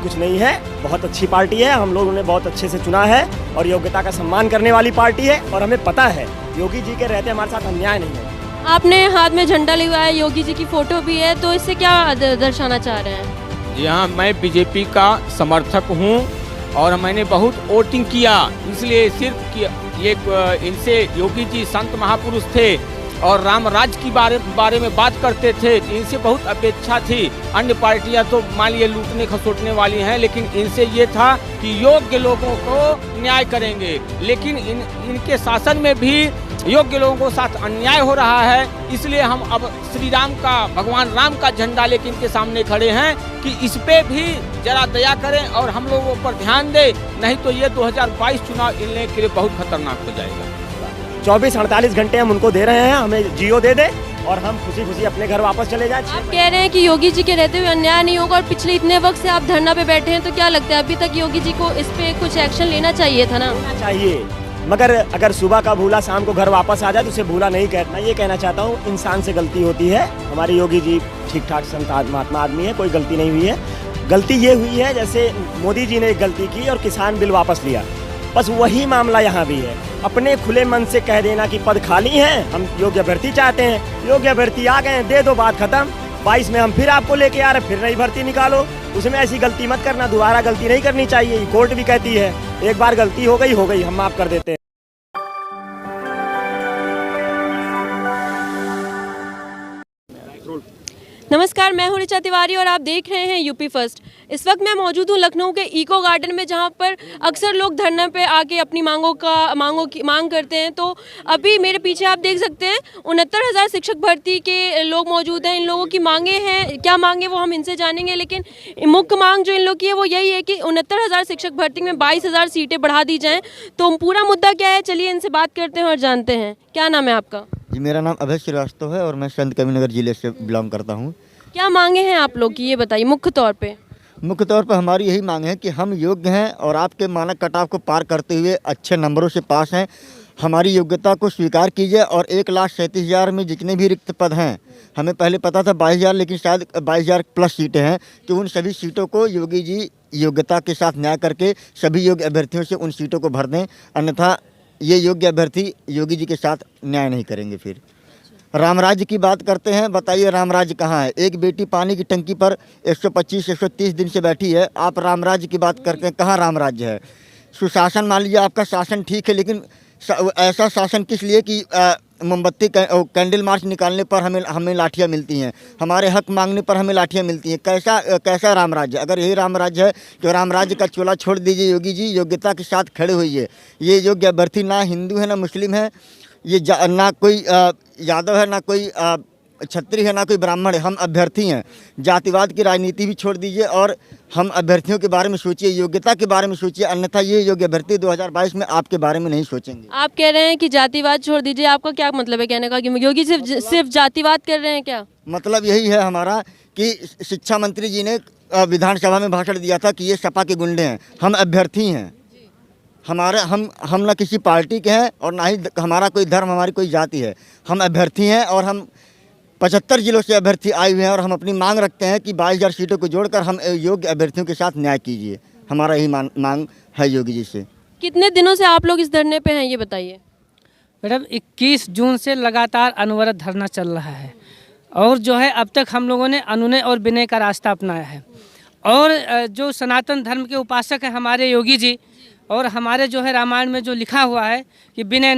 कुछ नहीं है, बहुत अच्छी पार्टी है, हम लोगों ने बहुत अच्छे से चुना है और योग्यता का सम्मान करने वाली पार्टी है और हमें पता है योगी जी के रहते हमारे साथ अन्याय नहीं है। आपने हाथ में झंडा लिया है, योगी जी की फोटो भी है, तो इससे क्या दर्शाना चाह रहे हैं? जी हाँ, मैं बीजेपी का समर्थक हूँ और मैंने बहुत वोटिंग किया, इसलिए सिर्फ ये इनसे योगी जी संत महापुरुष थे और राम राज्य की बारे में बात करते थे, इनसे बहुत अपेक्षा थी। अन्य पार्टियां तो मान लिए लूटने खसोटने वाली हैं, लेकिन इनसे ये था कि योग्य लोगों को न्याय करेंगे, लेकिन इनके शासन में भी योग्य लोगों के साथ अन्याय हो रहा है। इसलिए हम अब श्री राम का, भगवान राम का झंडा लेकर इनके सामने खड़े हैं कि इस पे भी जरा दया करें और हम लोगों पर ध्यान दें, नहीं तो ये 2022 चुनाव इनके लिए बहुत खतरनाक हो जाएगा। 24-48 घंटे हम उनको दे रहे हैं, हमें जियो दे दे और हम खुशी खुशी अपने घर वापस चले जाए। आप कह रहे हैं कि योगी जी के रहते हुए अन्याय नहीं होगा और पिछले इतने वक्त से आप धरना पे बैठे हैं, तो क्या लगता है अभी तक योगी जी को इस पे कुछ एक्शन लेना चाहिए था ना? चाहिए, मगर अगर सुबह का भूला शाम को घर वापस आ जाए तो उसे भूला नहीं कहना। ये कहना चाहता हूँ, इंसान से गलती होती है। हमारे योगी जी ठीक ठाक संत महात्मा आदमी है, कोई गलती नहीं हुई है। गलती ये हुई है जैसे मोदी जी ने एक गलती की और किसान बिल वापस लिया, बस वही मामला यहाँ भी है। अपने खुले मन से कह देना कि पद खाली हैं, हम योग्य अभ्यर्थी चाहते हैं, योग्य अभ्यर्थी आ गए, दे दो, बात खत्म। 22 में हम फिर आपको लेके आ रहे, फिर नई भर्ती निकालो। उसमें ऐसी गलती मत करना, दोबारा गलती नहीं करनी चाहिए। कोर्ट भी कहती है एक बार गलती हो गई, हम माफ कर देते हैं। नमस्कार, मैं हूं ऋचा तिवारी और आप देख रहे हैं यूपी फर्स्ट। इस वक्त मैं मौजूद हूं लखनऊ के इको गार्डन में, जहां पर अक्सर लोग धरने पे आके अपनी मांग करते हैं। तो अभी मेरे पीछे आप देख सकते हैं 69,000 शिक्षक भर्ती के लोग मौजूद हैं। इन लोगों की मांगे हैं, क्या मांगे वो हम इनसे जानेंगे, लेकिन मुख्य मांग जो इन लोग की है वो यही है कि 69,000 शिक्षक भर्ती में 22,000 सीटें बढ़ा दी जाएँ। तो पूरा मुद्दा क्या है, चलिए इनसे बात करते हैं और जानते हैं। क्या नाम है आपका? जी, मेरा नाम अभय श्रीवास्तव है और मैं संत कबीरनगर जिले से बिलोंग करता हूँ। क्या मांगे हैं आप लोग की, ये बताइए मुख्य तौर पे। मुख्य तौर पर हमारी यही मांग है कि हम योग्य हैं और आपके मानक कटाव को पार करते हुए अच्छे नंबरों से पास हैं। हमारी योग्यता को स्वीकार कीजिए और 1,37,000 में जितने भी रिक्त पद हैं, हमें पहले पता था 22,000, लेकिन शायद 22,000 प्लस सीटें हैं, तो उन सभी सीटों को योगी जी योग्यता के साथ न्याय करके सभी योग्य अभ्यर्थियों से उन सीटों को भर दें, अन्यथा ये योग्य अभ्यर्थी योगी जी के साथ न्याय नहीं करेंगे। फिर राम राज्य की बात करते हैं, बताइए राम राज्य कहाँ है? एक बेटी पानी की टंकी पर 125-130 दिन से बैठी है, आप राम राज्य की बात करते हैं, कहाँ राम राज्य है? सुशासन, मान लीजिए आपका शासन ठीक है, लेकिन ऐसा शासन किस लिए कि मोमबत्ती कैंडल मार्च निकालने पर हमें लाठियाँ मिलती हैं, हमारे हक मांगने पर हमें लाठियाँ मिलती हैं। कैसा राम राज्य? अगर यही राम राज्य है तो राम राज्य का चोला छोड़ दीजिए, योगी जी योग्यता के साथ खड़े होइए। ये योग्य अभ्यर्थी ना हिंदू है ना मुस्लिम है, ये ना कोई यादव है, ना कोई क्षत्रिय है, ना कोई ब्राह्मण है, हम अभ्यर्थी हैं। जातिवाद की राजनीति भी छोड़ दीजिए और हम अभ्यर्थियों के बारे में सोचिए, योग्यता के बारे में सोचिए, अन्यथा ये योग्य अभ्यर्थी 2022 में आपके बारे में नहीं सोचेंगे। आप कह रहे हैं कि जातिवाद छोड़ दीजिए, आपका क्या मतलब है कहने का कि योगी सिर्फ जातिवाद कर रहे हैं क्या? मतलब यही है हमारा कि शिक्षा मंत्री जी ने विधानसभा में भाषण दिया था कि ये सपा के गुंडे हैं, हम अभ्यर्थी हैं। हम ना किसी पार्टी के हैं और ना ही हमारा कोई धर्म, हमारी कोई जाति है, हम अभ्यर्थी हैं और हम 75 जिलों से अभ्यर्थी आए हुए हैं और हम अपनी मांग रखते हैं कि 22,000 सीटों को जोड़कर हम योग्य अभ्यर्थियों के साथ न्याय कीजिए। हमारा यही मांग है योगी जी से। कितने दिनों से आप लोग इस धरने पे हैं, ये बताइए। मैडम 21 जून से लगातार अनवरत धरना चल रहा है और जो है अब तक हम लोगों ने अनुनय और विनय का रास्ता अपनाया है। और जो सनातन धर्म के उपासक हैं हमारे योगी जी, और हमारे जो है रामायण में जो लिखा हुआ है कि विनय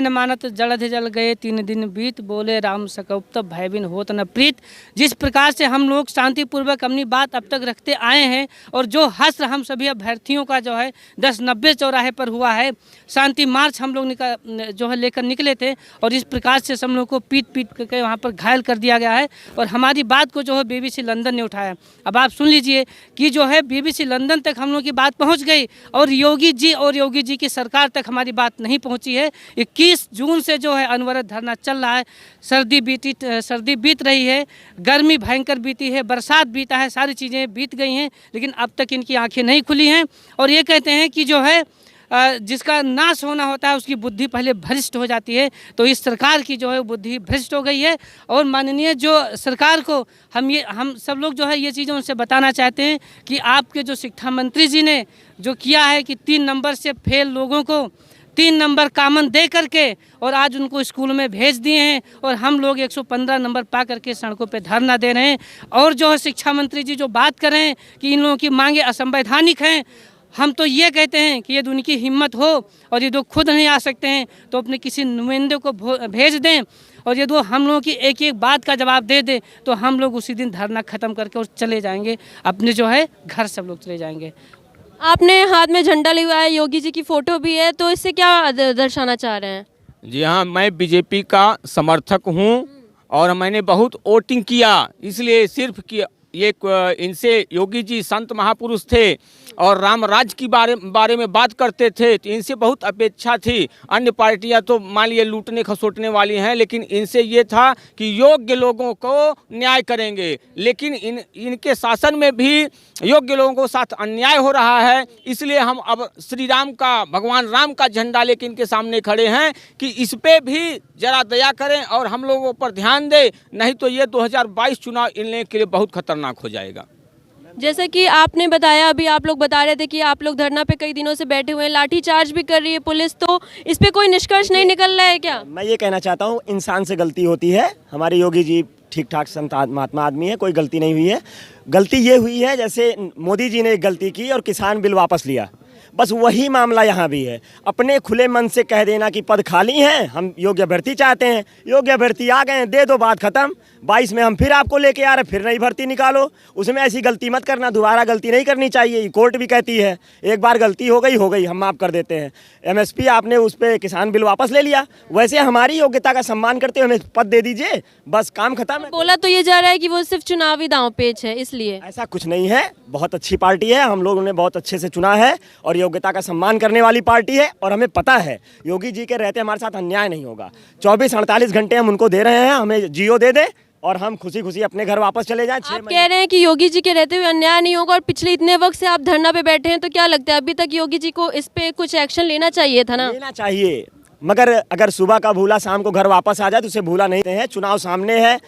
न मानत जलधि जल गए 3 दिन बीत, बोले राम सकौत भय बिन होत न प्रीत। जिस प्रकार से हम लोग शांतिपूर्वक अपनी बात अब तक रखते आए हैं और जो हश्र हम सभी अभ्यर्थियों का जो है 10-90 चौराहे पर हुआ है, शांति मार्च हम लोग जो है लेकर निकले थे और इस प्रकार से हम लोग को पीट करके वहाँ पर घायल कर दिया गया है और हमारी बात को जो है BBC लंदन ने उठाया। अब आप सुन लीजिए कि जो है BBC लंदन तक हम लोग की बात पहुँच गई और योगी जी की सरकार तक हमारी बात नहीं पहुंची है। 21 जून से जो है अनवरत धरना चल रहा है। सर्दी बीत रही है, गर्मी भयंकर बीती है, बरसात बीता है, सारी चीज़ें बीत गई हैं, लेकिन अब तक इनकी आंखें नहीं खुली हैं और ये कहते हैं कि जो है जिसका नाश होना होता है उसकी बुद्धि पहले भ्रष्ट हो जाती है। तो इस सरकार की जो है बुद्धि भ्रष्ट हो गई है। और माननीय जो सरकार को हम सब लोग जो है ये चीज़ें उनसे बताना चाहते हैं कि आपके जो शिक्षा मंत्री जी ने जो किया है कि 3 नंबर से फेल लोगों को 3 नंबर कॉमन दे करके और आज उनको स्कूल में भेज दिए हैं और हम लोग 115 नंबर पा करके सड़कों पे धरना दे रहे हैं। और जो है शिक्षा मंत्री जी जो बात कर रहे हैं कि इन लोगों की मांगे असंवैधानिक हैं, हम तो ये कहते हैं कि यदि उनकी हिम्मत हो और यदि वो खुद नहीं आ सकते हैं तो अपने किसी नुमाइंदे को भेज दें और यदि वो हम लोगों की एक एक बात का जवाब दे दे तो हम लोग उसी दिन धरना ख़त्म करके और चले जाएंगे अपने जो है घर, सब लोग चले जाएंगे। आपने हाथ में झंडा लिया है, योगी जी की फोटो भी है, तो इससे क्या दर्शाना चाह रहे हैं? जी हाँ, मैं बीजेपी का समर्थक हूँ और मैंने बहुत वोटिंग किया, इसलिए सिर्फ कि ये इनसे योगी जी संत महापुरुष थे और राम राज्य की बारे में बात करते थे, तो इनसे बहुत अपेक्षा थी। अन्य पार्टियां तो मान लिए लूटने खसोटने वाली हैं, लेकिन इनसे ये था कि योग्य लोगों को न्याय करेंगे। लेकिन इनके शासन में भी योग्य लोगों को साथ अन्याय हो रहा है, इसलिए हम अब श्री राम का, भगवान राम का झंडा लेकर इनके सामने खड़े हैं कि इस पे भी जरा दया करें और हम लोगों पर ध्यान दें, नहीं तो ये 2022 चुनाव इनके लिए बहुत खतरनाक हो जाएगा। जैसे कि आपने बताया, अभी आप लोग बता रहे थे कि आप लोग धरना पे कई दिनों से बैठे हुए हैं, लाठीचार्ज भी कर रही है पुलिस, तो इस पे कोई निष्कर्ष नहीं निकल रहा है क्या? मैं ये कहना चाहता हूँ, इंसान से गलती होती है। हमारे योगी जी ठीक ठाक संत महात्मा आदमी है, कोई गलती नहीं हुई है। गलती ये हुई है जैसे मोदी जी ने एक गलती की और किसान बिल वापस लिया, बस वही मामला यहाँ भी है। अपने खुले मन से कह देना कि पद खाली हैं, हम योग्य भर्ती चाहते हैं, योग्य भर्ती आ गए, दे दो, बात खत्म। 22 में हम फिर आपको लेके आ रहे, फिर नई भर्ती निकालो। उसमें ऐसी गलती मत करना, दोबारा गलती नहीं करनी चाहिए। कोर्ट भी कहती है एक बार गलती हो गई, हम माफ़ कर देते हैं। MSP आपने उस पर किसान बिल वापस ले लिया, वैसे हमारी योग्यता का सम्मान करते हुए हमें पद दे दीजिए, बस काम खत्म है। बोला तो ये जा रहा है कि वो सिर्फ चुनावी दांव पेच है, इसलिए। ऐसा कुछ नहीं है, बहुत अच्छी पार्टी है, हम लोगों ने बहुत अच्छे से चुना है और योग्यता का सम्मान करने वाली पार्टी है। और हमें पता है योगी जी के रहते हमारे साथ अन्याय नहीं होगा। 24-48 घंटे हम उनको दे रहे हैं, हमें जियो दे दे और हम खुशी खुशी अपने घर वापस चले जाएं। आप कह रहे हैं कि योगी जी के रहते हुए अन्याय नहीं होगा और पिछले इतने वक्त से आप धरना पे बैठे हैं, तो क्या लगता है अभी तक योगी जी को इस पे कुछ एक्शन लेना चाहिए था ना? लेना चाहिए, मगर अगर सुबह का भूला शाम को घर वापस आ जाए तो उसे भूला नहीं है। चुनाव सामने है,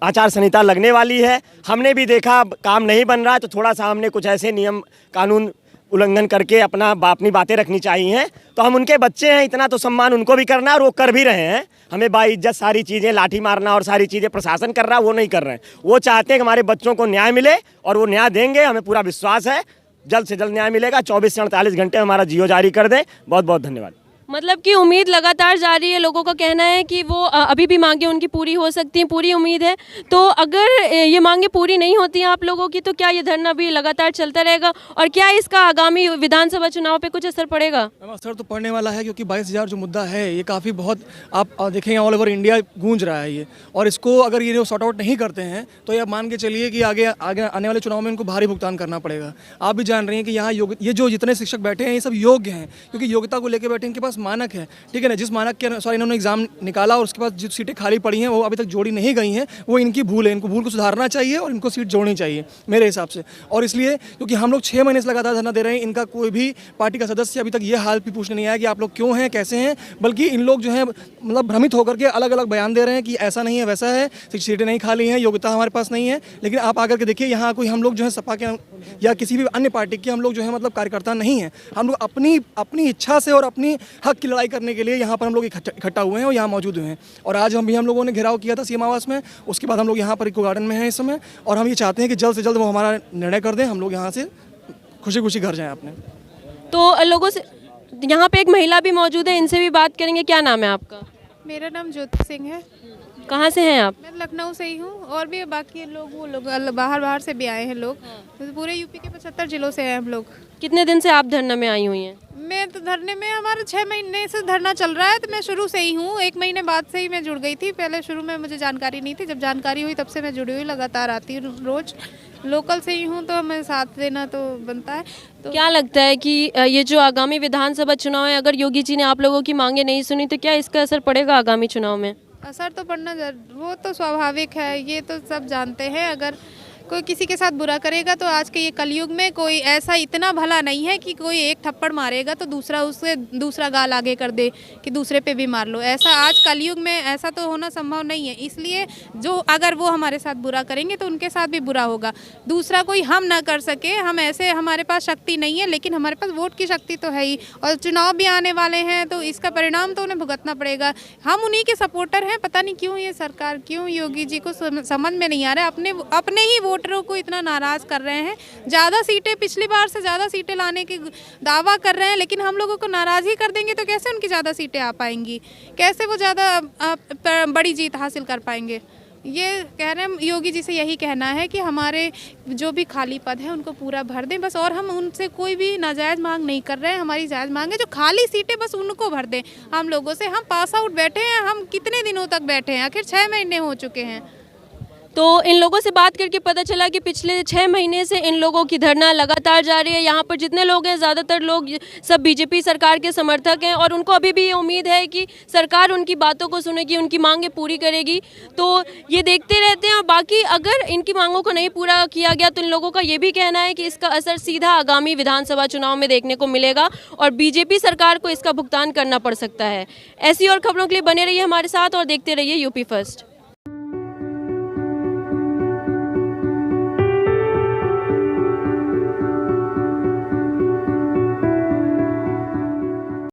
आचार संहिता लगने वाली है, हमने भी देखा काम नहीं बन रहा है, तो थोड़ा सा हमने कुछ ऐसे नियम कानून उल्लंघन करके अपनी बातें रखनी चाहिए। तो हम उनके बच्चे हैं, इतना तो सम्मान उनको भी करना है और वो कर भी रहे हैं। हमें बाइज्जत सारी चीज़ें, लाठी मारना और सारी चीज़ें प्रशासन कर रहा है, वो नहीं कर रहे हैं। वो चाहते हैं कि हमारे बच्चों को न्याय मिले और वो न्याय देंगे, हमें पूरा विश्वास है जल्द से जल्द न्याय मिलेगा। 24 से 48 घंटे हमारा जियो जारी कर दें। बहुत बहुत धन्यवाद। मतलब कि उम्मीद लगातार जारी है, लोगों का कहना है कि वो अभी भी मांगे उनकी पूरी हो सकती हैं, पूरी उम्मीद है। तो अगर ये मांगे पूरी नहीं होती हैं आप लोगों की, तो क्या ये धरना भी लगातार चलता रहेगा और क्या इसका आगामी विधानसभा चुनाव पे कुछ असर पड़ेगा? असर तो पड़ने वाला है, क्योंकि 22,000 जो मुद्दा है ये काफ़ी बहुत आप देखेंगे ऑल ओवर इंडिया गूंज रहा है ये। और इसको अगर ये सॉर्ट आउट नहीं करते हैं तो ये मान के चलिए कि आगे आने वाले चुनाव में इनको भारी भुगतान करना पड़ेगा। आप भी जान रही हैं कि यहाँ ये जो जितने शिक्षक बैठे हैं ये सब योग्य हैं, क्योंकि योग्यता को लेकर बैठे, इनके पास मानक है, ठीक है ना। जिस मानक के अनुसार इन्होंने एग्जाम निकाला और उसके बाद जो सीटें खाली पड़ी हैं वो अभी तक जोड़ी नहीं गई हैं, वो इनकी भूल है। इनको भूल को सुधारना चाहिए और इनको सीट जोड़नी चाहिए मेरे हिसाब से। और इसलिए क्योंकि हम लोग 6 महीने से लगातार धरना दे रहे हैं, इनका कोई भी पार्टी का सदस्य अभी तक ये हाल भी पूछने नहीं आया कि आप लोग क्यों हैं, कैसे हैं, बल्कि इन लोग जो है मतलब भ्रमित होकर के अलग अलग बयान दे रहे हैं कि ऐसा नहीं है, वैसा है, सीटें नहीं खाली हैं, योग्यता हमारे पास नहीं है। लेकिन आप आकर के देखिए यहाँ कोई हम लोग जो है सपा के या किसी भी अन्य पार्टी के हम लोग जो है मतलब कार्यकर्ता नहीं हैं। हम लोग अपनी इच्छा से और अपनी हक की लड़ाई करने के लिए यहाँ पर हम लोग इकट्ठा हुए हैं और यहाँ मौजूद हुए हैं। और आज हम लोगों ने घेराव किया था सीएम आवास में, उसके बाद हम लोग यहाँ पर इको गार्डन में हैं इस समय। और हम ये चाहते हैं कि जल्द से जल्द वो हमारा निर्णय कर दें, हम लोग यहाँ से खुशी खुशी घर जाएं अपने। तो लोगों से, यहाँ पे एक महिला भी मौजूद है, इनसे भी बात करेंगे। क्या नाम है आपका? मेरा नाम ज्योति सिंह है। कहाँ से हैं आप? मैं लखनऊ से ही हूँ और भी बाकी लोग वो लोग बाहर से भी आए हैं लोग। पूरे यूपी के 75 जिलों से हैं हम लोग। कितने दिन से आप धरना में आई हुई हैं? मैं तो धरने में, हमारा 6 महीने से धरना चल रहा है, तो मैं शुरू से ही हूँ। 1 महीने बाद से ही मैं जुड़ गई थी, पहले शुरू में मुझे जानकारी नहीं थी। जब जानकारी हुई तब से मैं जुड़ी हुई, लगातार आती हूँ, रोज लोकल से ही हूँ, तो हमें साथ देना तो बनता है। तो क्या लगता है कि ये जो आगामी विधानसभा चुनाव है, अगर योगी जी ने आप लोगों की मांगे नहीं सुनी तो क्या इसका असर पड़ेगा आगामी चुनाव में? असर तो पड़ना वो तो स्वाभाविक है, ये तो सब जानते हैं। अगर कोई किसी के साथ बुरा करेगा तो आज के ये कलयुग में कोई ऐसा इतना भला नहीं है कि कोई एक थप्पड़ मारेगा तो दूसरा उससे दूसरा गाल आगे कर दे कि दूसरे पे भी मार लो। ऐसा आज कलयुग में ऐसा तो होना संभव नहीं है। इसलिए जो अगर वो हमारे साथ बुरा करेंगे तो उनके साथ भी बुरा होगा। दूसरा कोई हम ना कर सके, हम ऐसे हमारे पास शक्ति नहीं है, लेकिन हमारे पास वोट की शक्ति तो है ही। और चुनाव भी आने वाले हैं तो इसका परिणाम तो उन्हें भुगतना पड़ेगा। हम उन्हीं के सपोर्टर हैं। पता नहीं क्यों ये सरकार, क्यों योगी जी को समझ में नहीं आ रहा है, अपने ही वोटरों को इतना नाराज़ कर रहे हैं। ज़्यादा सीटें, पिछली बार से ज़्यादा सीटें लाने की दावा कर रहे हैं, लेकिन हम लोगों को नाराज़ ही कर देंगे तो कैसे उनकी ज़्यादा सीटें आ पाएंगी, कैसे वो ज़्यादा बड़ी जीत हासिल कर पाएंगे। ये कह रहे हैं, योगी जी से यही कहना है कि हमारे जो भी खाली पद हैं उनको पूरा भर दें बस। और हम उनसे कोई भी नाजायज़ मांग नहीं कर रहे हैं। हमारी जायज़ मांग है जो खाली सीटें बस उनको भर दें। हम लोगों से, हम पास आउट बैठे हैं, हम कितने दिनों तक बैठे हैं, आखिर 6 महीने हो चुके हैं। तो इन लोगों से बात करके पता चला कि पिछले 6 महीने से इन लोगों की धरना लगातार जारी है। यहाँ पर जितने लोग हैं, ज़्यादातर लोग सब बीजेपी सरकार के समर्थक हैं और उनको अभी भी ये उम्मीद है कि सरकार उनकी बातों को सुनेगी, उनकी मांगें पूरी करेगी। तो ये देखते रहते हैं। और बाकी अगर इनकी मांगों को नहीं पूरा किया गया तो इन लोगों का ये भी कहना है कि इसका असर सीधा आगामी विधानसभा चुनाव में देखने को मिलेगा और बीजेपी सरकार को इसका भुगतान करना पड़ सकता है। ऐसी और खबरों के लिए बने रहिए हमारे साथ और देखते रहिए यूपी फर्स्ट।